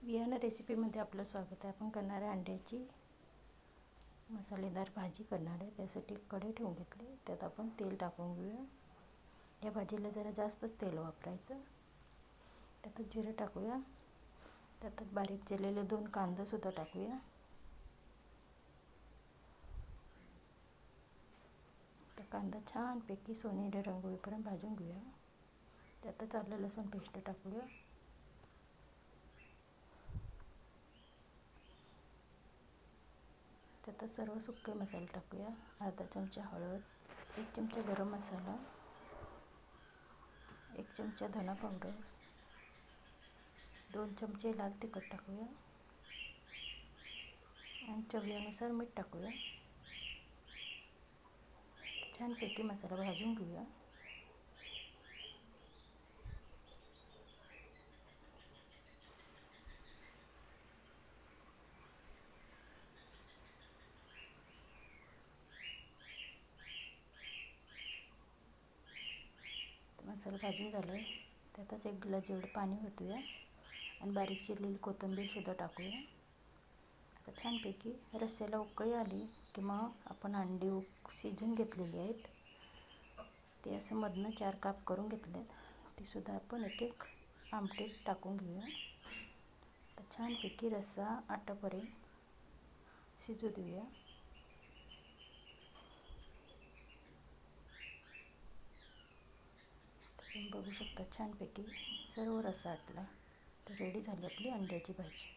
Vienna रेसिपीमध्ये आपलं स्वागत आहे. आपण करणार आहे अंड्याची मसालेदार भाजी करणार आहे. त्यासाठी कढई ठेवून घेतली, त्यात आपण तेल टाकून घेऊया. या भाजीला जरा जास्तच तेल वापरायचं. त्यात जिरं टाकूया. त्यात बारीक चिरलेले 2 कांदासुद्धा टाकूया. तर कांदा छानपैकी सोनेरी रंग होईपर्यंत भाजून घेऊया. त्यातच आलं लसूण पेस्ट टाकूया. त्यात सर्व सुके मसाले टाकूया. अर्धा चमचा हळद, 1 चमचा गरम मसाला, 1 चमचा धना पावडर, 2 चमचे लाल तिखट टाकूया आणि चवीनुसार मीठ टाकूया. छानपैकी मसाला भाजून घेऊया. मसाला भाजून झाला आहे. त्यातच 1 ग्लास जेवढं पाणी ओतूया आणि बारीक चिरलेली कोथिंबीरसुद्धा टाकूया. आता छानपैकी रस्स्याला उकळी आली की मग आपण अंडी शिजून घेतलेली आहेत. ते असं मधनं 4 काप करून घेतलेत. तीसुद्धा आपण एक आमटीत टाकून घेऊया. तर छानपैकी रस्सा आटेपर्यंत शिजू देऊया. तुम्ही बघू शकता छानपैकी सर्व रस्सा आटला. तर रेडी झाली आपली अंड्याची भाजी.